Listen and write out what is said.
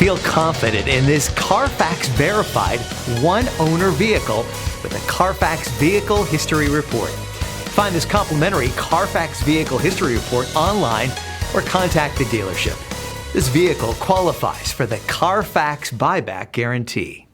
Feel confident in this CARFAX verified one-owner vehicle with a CARFAX Vehicle History Report. Find this complimentary CARFAX Vehicle History Report online or contact the dealership. This vehicle qualifies for the CARFAX Buyback Guarantee.